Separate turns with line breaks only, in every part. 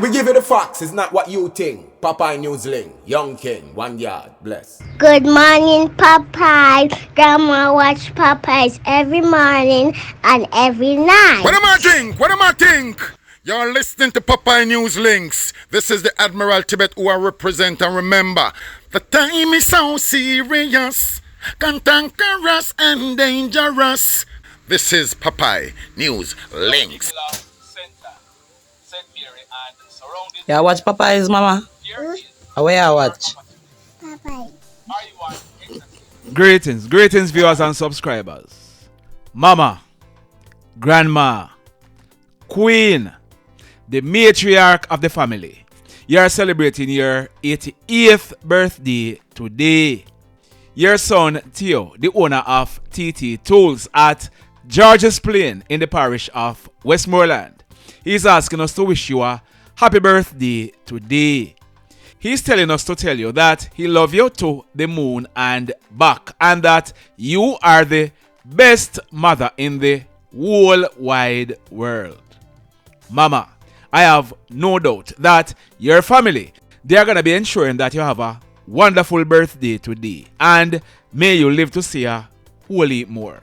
We give you the facts, it's not what you think. Popeye Newsling, Young King, 1 yard, bless.
Good morning, Popeye. Grandma watch Popeyes every morning and every night.
What am I drink? What am I think? You're listening to Popeye News Links. This is the Admiral Tibet who I represent, and remember, the time is so serious, cantankerous and dangerous. This is Popeye News Links.
Yeah, watch Popeyes, mama. How you watch?
Popeye.
Greetings, viewers and subscribers. Mama, grandma, queen, the matriarch of the family. You are celebrating your 88th birthday today. Your son Theo, the owner of TT Tools at George's Plain in the parish of Westmoreland, he's asking us to wish you a happy birthday today. He's telling us to tell you that he loves you to the moon and back, and that you are the best mother in the whole wide world. Mama, I have no doubt that your family, they are going to be ensuring that you have a wonderful birthday today, and may you live to see a whole heap more.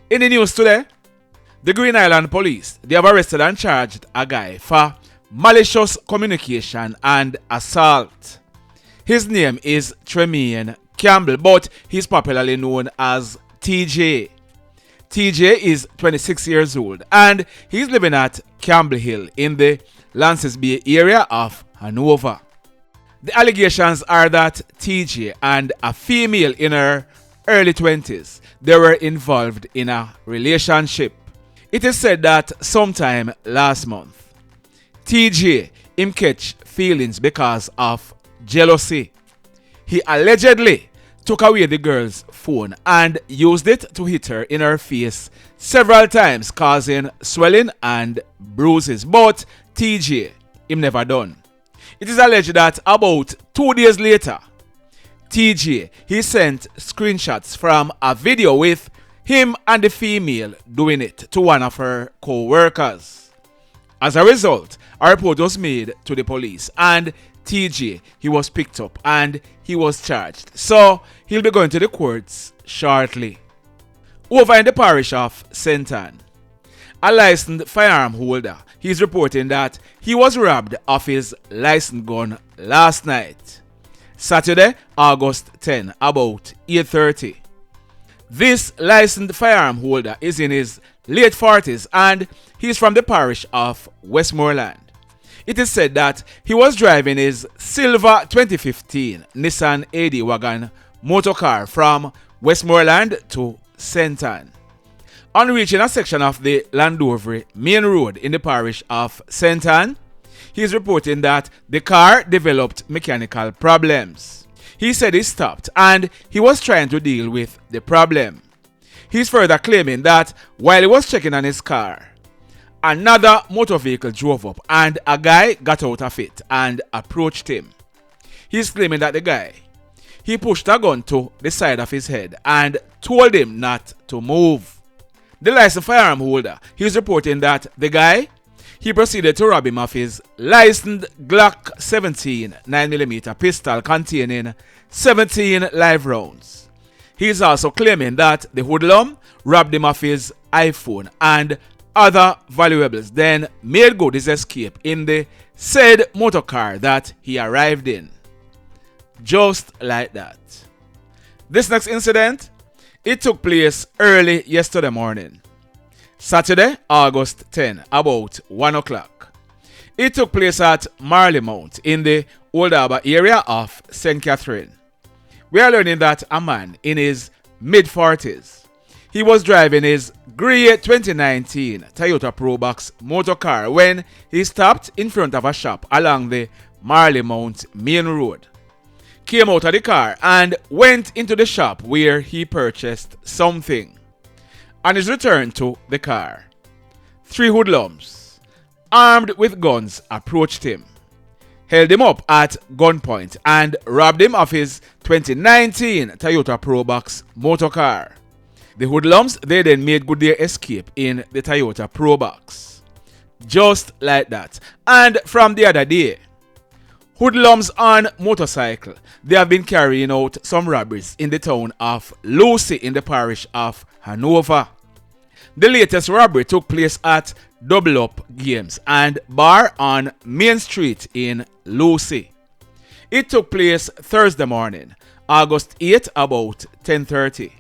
In the news today, the Green Island Police, they have arrested and charged a guy for malicious communication and assault. His name is Tramaine Campbell, but he's popularly known as Teejay. Teejay is 26 years old and he's living at Campbell Hill in the Lances Bay area of Hanover. The allegations are that Teejay and a female in her early 20s, they were involved in a relationship. It is said that sometime last month, Teejay him catch feelings because of jealousy. He allegedly took away the girl's phone and used it to hit her in her face several times, causing swelling and bruises. But Teejay him never done. It is alleged that about 2 days later, Teejay he sent screenshots from a video with him and the female doing it to one of her co-workers. As a result, a report was made to the police and Teejay he was picked up and he was charged. So he'll be going to the courts shortly. Over in the parish of St. Ann, a licensed firearm holder, he's reporting that he was robbed of his licensed gun last night, Saturday, August 10, about 8:30. This licensed firearm holder is in his late 40s and he's from the parish of Westmoreland. It is said that he was driving his silver 2015 Nissan AD wagon motorcar from Westmoreland to St. Ann. On reaching a section of the Landover main road in the parish of St. Ann, he is reporting that the car developed mechanical problems. He said he stopped and he was trying to deal with the problem. He's further claiming that while he was checking on his car, another motor vehicle drove up and a guy got out of it and approached him. He's claiming that the guy, he pushed a gun to the side of his head and told him not to move. The licensed firearm holder, he's reporting that the guy, he proceeded to rob him of his licensed Glock 17 9mm pistol containing 17 live rounds. He is also claiming that the hoodlum robbed him of his iPhone and other valuables, then made good his escape in the said motor car that he arrived in. Just like that. This next incident, it took place early yesterday morning, Saturday, August 10, about 1 o'clock. It took place at Marley Mount in the Old Harbour area of St. Catherine. We are learning that a man in his mid-40s, he was driving his grey 2019 Toyota Probox motor car when he stopped in front of a shop along the Marley Mount main road, came out of the car and went into the shop where he purchased something. On his return to the car, 3 hoodlums, armed with guns, approached him, held him up at gunpoint and robbed him of his 2019 Toyota Probox motor car. The hoodlums, they then made good their escape in the Toyota Probox. Just like that. And from the other day, hoodlums on motorcycle, they have been carrying out some robberies in the town of Lucy in the parish of Hanover. The latest robbery took place at Double Up Games and Bar on Main Street in Lucy. It took place Thursday morning, August 8, about 10:30.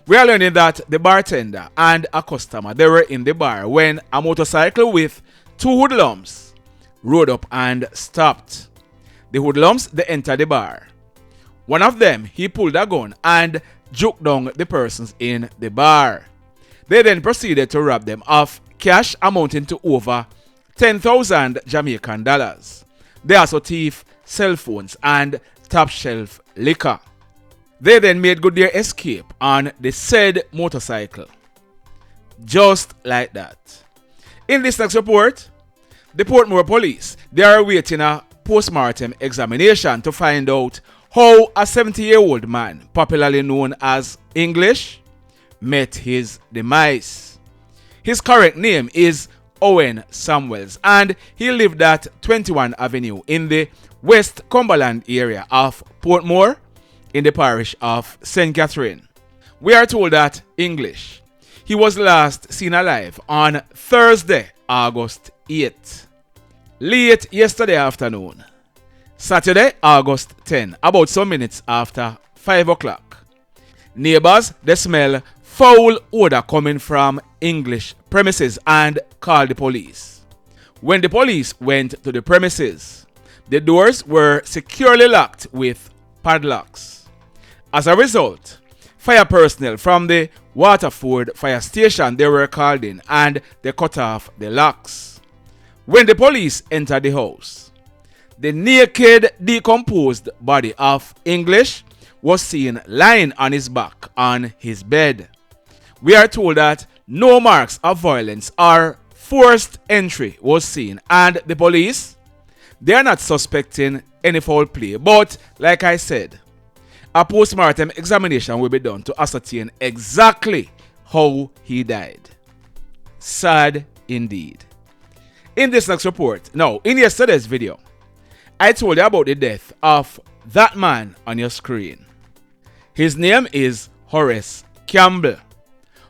We are learning that the bartender and a customer, they were in the bar when a motorcycle with two hoodlums rode up and stopped. The hoodlums, they entered the bar. One of them, he pulled a gun and juked down the persons in the bar. They then proceeded to rob them of cash amounting to over 10,000 Jamaican dollars. They also thieved cell phones and top shelf liquor. They then made good their escape on the said motorcycle. Just like that. In this next report, the Portmore police, they are awaiting a post-mortem examination to find out how a 70-year-old man, popularly known as English, met his demise. His correct name is Owen Samuels, and he lived at 21 Avenue in the West Cumberland area of Portmore in the parish of St. Catherine. We are told that English, he was last seen alive on Thursday, August 8th, late yesterday afternoon. Saturday, August 10, about some minutes after 5 o'clock. Neighbors, they smell foul odor coming from English premises and called the police. When the police went to the premises, the doors were securely locked with padlocks. As a result, fire personnel from the Waterford fire station, they were called in and they cut off the locks. When the police entered the house, the naked, decomposed body of English was seen lying on his back on his bed. We are told that no marks of violence or forced entry was seen, and the police, they are not suspecting any foul play, but like I said, a post-mortem examination will be done to ascertain exactly how he died. Sad indeed. In this next report, now in yesterday's video, I told you about the death of that man on your screen. His name is Horace Campbell.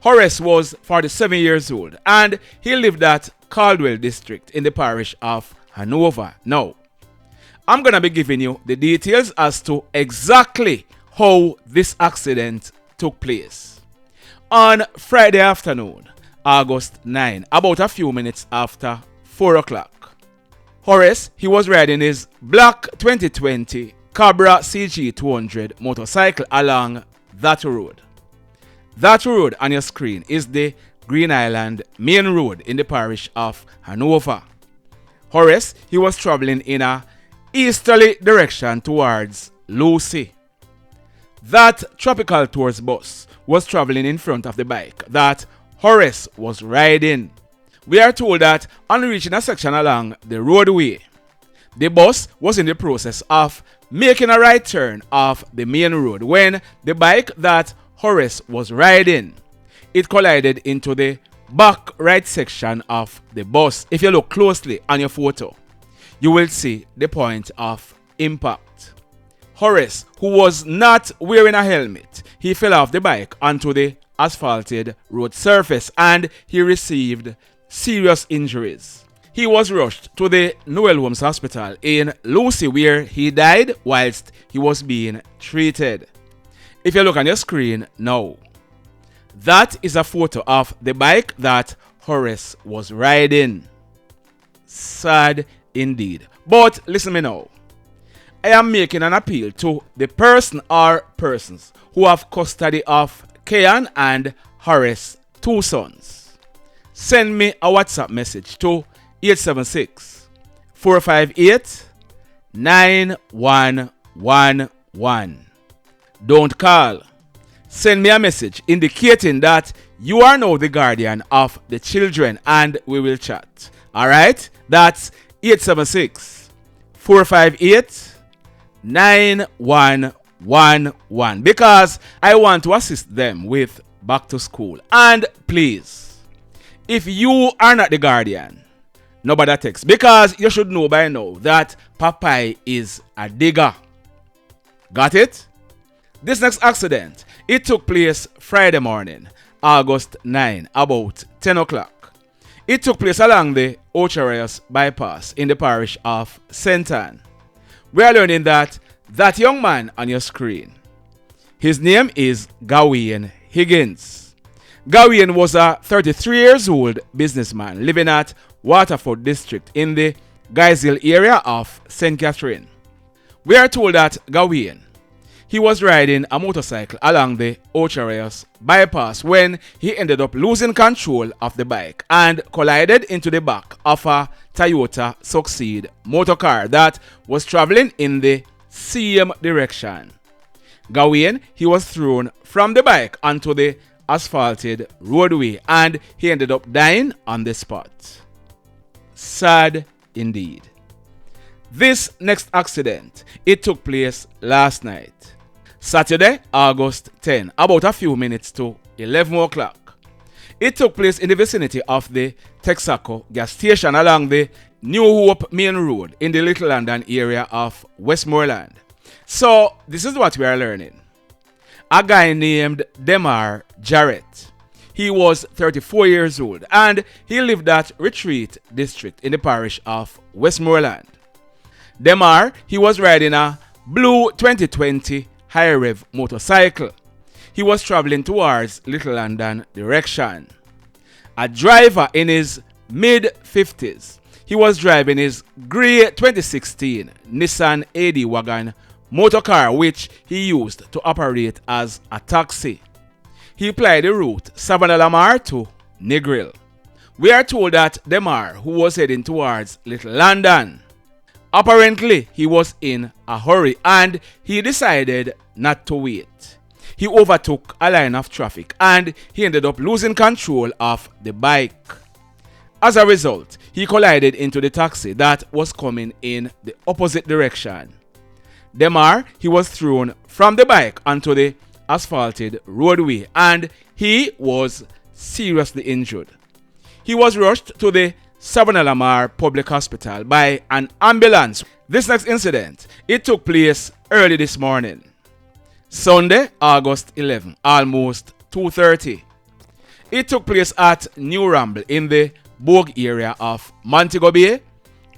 Horace was 47 years old and he lived at Caldwell district in the parish of Hanover. Now, I'm going to be giving you the details as to exactly how this accident took place. On Friday afternoon, August 9, about a few minutes after 4 o'clock, Horace, he was riding his black 2020 Cabra CG 200 motorcycle along that road. That road on your screen is the Green Island main road in the parish of Hanover. Horace, he was traveling in a easterly direction towards Lucy. That Tropical Tours bus was traveling in front of the bike that Horace was riding. We are told that on reaching a section along the roadway, the bus was in the process of making a right turn off the main road when the bike that Horace was riding, it collided into the back right section of the bus. If you look closely on your photo, you will see the point of impact. Horace, who was not wearing a helmet, he fell off the bike onto the asphalted road surface and he received serious injuries. He was rushed to the Hoodlums hospital in Lucy where he died whilst he was being treated. If you look on your screen now, that is a photo of the bike that Horace was riding. Sad indeed. But listen me now. I am making an appeal to the person or persons who have custody of Kayon and Horace, two sons. Send me a WhatsApp message to 876-458-9111. Don't call. Send me a message indicating that you are now the guardian of the children and we will chat. Alright? That's 876-458-9111 because I want to assist them with back to school. And please, if you are not the guardian, nobody text. Because you should know by now that Popeye is a digger. Got it? This next accident, it took place Friday morning, August 9, about 10 o'clock. It took place along the Horace bypass in the parish of St. Ann. We are learning that young man on your screen, his name is Gawaine Higgins. Gawayne was a 33 years old businessman living at Waterford district in the Gainesville area of St. Catherine. We are told that Gawayne, he was riding a motorcycle along the Horace bypass when he ended up losing control of the bike and collided into the back of a Toyota Succeed motor car that was traveling in the same direction. Gawayne, he was thrown from the bike onto the asphalted roadway and he ended up dying on the spot. Sad indeed. This next accident, it took place last night, Saturday, August 10, about a few minutes to 11 o'clock. It took place in the vicinity of the Texaco gas station along the New Hope Main Road in the Little London area of Westmoreland. So, this is what we are learning. A guy named Demar Jarrett. He was 34 years old and he lived at Retreat District in the parish of Westmoreland. Demar, he was riding a blue 2020 high-rev motorcycle. He was traveling towards Little London direction. A driver in his mid-50s, he was driving his grey 2016 Nissan AD wagon motor car which he used to operate as a taxi. He applied the route Savannah Lamar to Negril. We are told that Demar, who was heading towards Little London, apparently he was in a hurry and he decided not to wait. He overtook a line of traffic and he ended up losing control of the bike. As a result, he collided into the taxi that was coming in the opposite direction. Demar, he was thrown from the bike onto the asphalted roadway and he was seriously injured. He was rushed to the Savannah Lamar Public Hospital by an ambulance. This next incident, it took place early this morning, Sunday, August 11, almost 2:30. It took place at New Ramble in the Bogue area of Montego Bay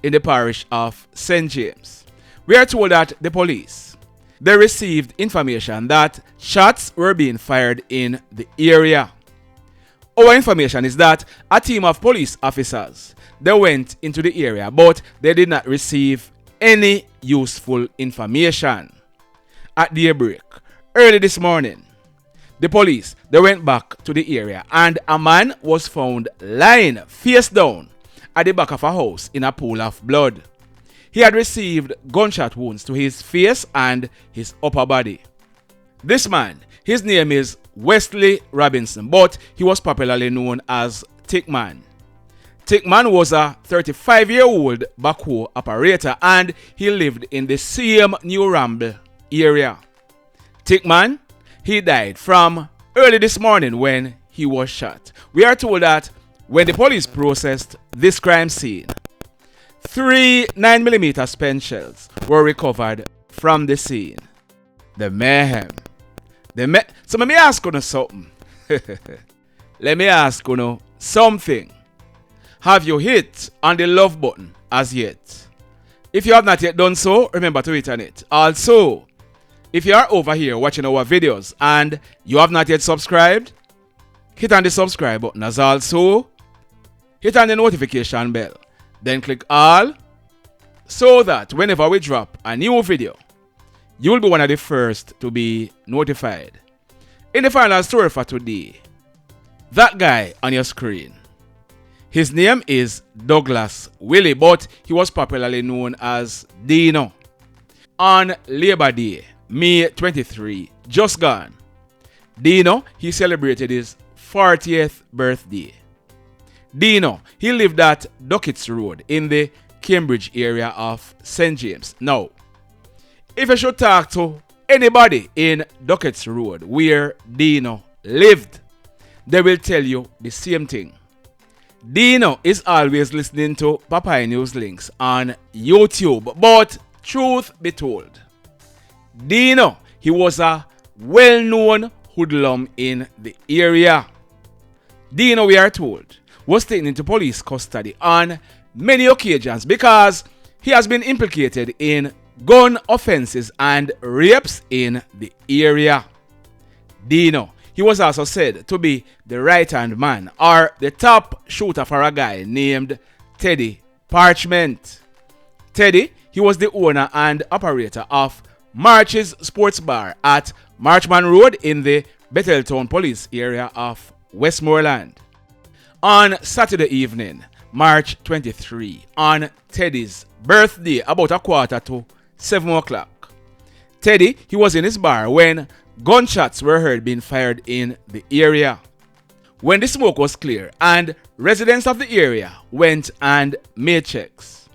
in the parish of St. James. We are told that the police, they received information that shots were being fired in the area. Our information is that a team of police officers, they went into the area but they did not receive any useful information. At daybreak, early this morning, the police, they went back to the area and a man was found lying face down at the back of a house in a pool of blood. He had received gunshot wounds to his face and his upper body. This man, his name is Wesley Robinson, but he was popularly known as Thickman. Thickman was a 35-year-old backhoe operator and he lived in the same New Ramble area. Thickman, he died from early this morning when he was shot. We are told that when the police processed this crime scene, 3 9mm spent shells were recovered from the scene. The mayhem. So let me ask you something. Let me ask you something. Have you hit on the love button as yet? If you have not yet done so, remember to hit on it. Also, if you are over here watching our videos and you have not yet subscribed, hit on the subscribe button as also hit on the notification bell. Then click all so that whenever we drop a new video, you will be one of the first to be notified. In the final story for today, that guy on your screen, his name is Douglas Willie, but he was popularly known as Deno. On Labor Day, May 23, just gone, Deno, he celebrated his 40th birthday. Deno, he lived at Duckett's Road in the Cambridge area of St. James. Now, if you should talk to anybody in Duckett's Road where Deno lived, they will tell you the same thing. Deno is always listening to Papaya News Links on YouTube, but truth be told, Deno, he was a well-known hoodlum in the area. Deno, we are told, was taken into police custody on many occasions because he has been implicated in gun offenses and rapes in the area. Deno, he was also said to be the right-hand man or the top shooter for a guy named Teddy Parchment. Teddy, he was the owner and operator of March's Sports Bar at Marchman Road in the Betheltown police area of Westmoreland. On Saturday evening, March 23, on Teddy's birthday, about 6:45, Teddy, he was in his bar when gunshots were heard being fired in the area. When the smoke was clear and residents of the area went and made checks,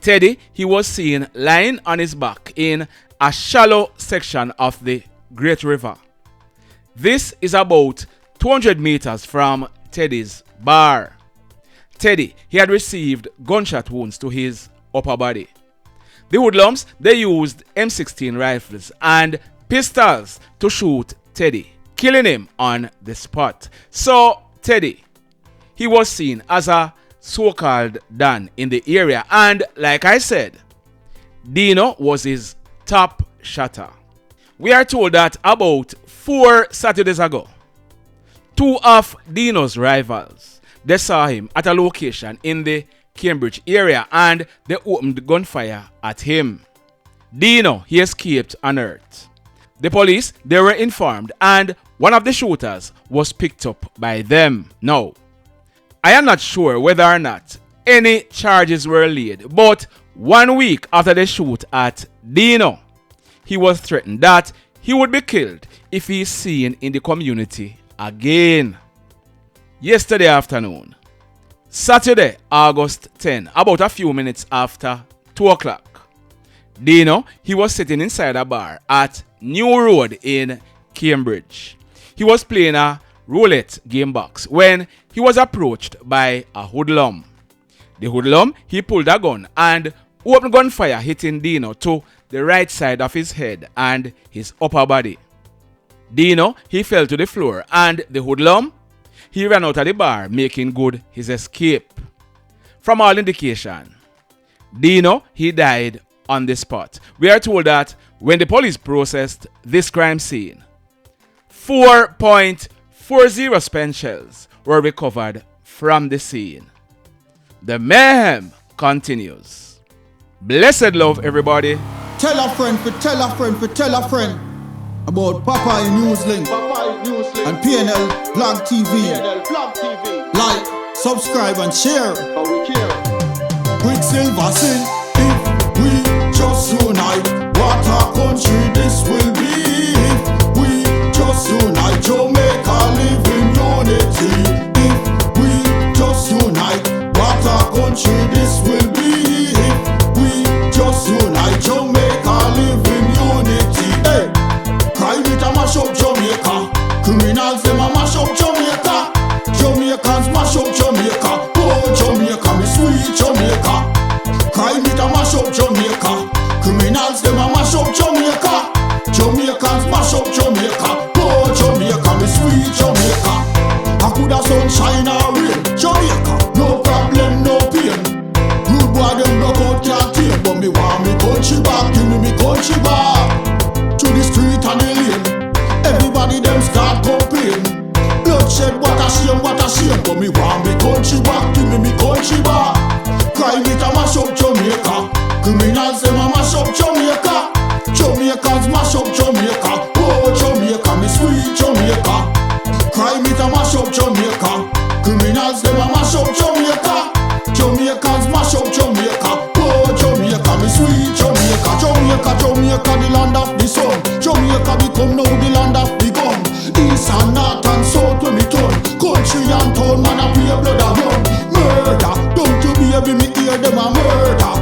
Teddy, he was seen lying on his back in a shallow section of the Great River. This is about 200 meters from Teddy's bar. Teddy, he had received gunshot wounds to his upper body. The hoodlums, they used M16 rifles and pistols to shoot Teddy, killing him on the spot. So Teddy, he was seen as a so-called Don in the area, and like I said, Deno was his top shotter. We are told that about 4 Saturdays ago, 2 of Deno's rivals, they saw him at a location in the Cambridge area and they opened gunfire at him. Deno, he escaped unhurt. The police, they were informed and one of the shooters was picked up by them. Now, I am not sure whether or not any charges were laid, but 1 week after the shoot at Deno, he was threatened that he would be killed if he is seen in the community again. Yesterday afternoon, Saturday, August 10, about a few minutes after 2 o'clock, Deno, he was sitting inside a bar at New Road in Cambridge. He was playing a roulette game box when he was approached by a hoodlum. The hoodlum, he pulled a gun and opened gunfire, hitting Deno to the right side of his head and his upper body. Deno, he fell to the floor and the hoodlum, he ran out of the bar, making good his escape. From all indication, Deno, he died on the spot. We are told that when the police processed this crime scene, 4.40 spent shells were recovered from the scene. The mayhem continues. Blessed love, everybody.
Tell a friend for tell a friend for tell a friend about Papaya News Link and KlLL Blog TV. Like, subscribe and share. Quicksilver sin if we just unite. What a country this will be if we just unite. Jamaica live in unity if we just unite. What a country this will be if we just unite. Jamaica live in unity. Hey, crime it a mash up Jamaica. Criminals them a mash up Jamaica. Jamaicans mash up Jamaica. Oh Jamaica, me sweet Jamaica. Crime it a mash up Jamaica. Criminals them a mash up Jamaica. Jamaicans mash up Jamaica. Oh Jamaica, me sweet Jamaica. I coulda sunshine or rain. Jamaica, no problem, no pain. Rude boy them knock out can't tame, but me want me country back. Give me country back. To the street and the lane. Everybody them start complain. Bloodshed, what a shame, but me want me country back. Give me country back. Crime it a mash up Jamaica. Criminals them a mash up Jamaica. Jamaicans mash up Jamaica. Oh Jamaica, me sweet Jamaica. Crime it a mash up Jamaica. Criminals them a mash up Jamaica. Jamaicans mash up Jamaica. Oh Jamaica, me sweet Jamaica. Jamaica, Jamaica, the land of the sun. Jamaica become now the land of the gun. East and north and south when me turn. Country and town man a pay blood a run. Murder, don't you baby me hear them a murder.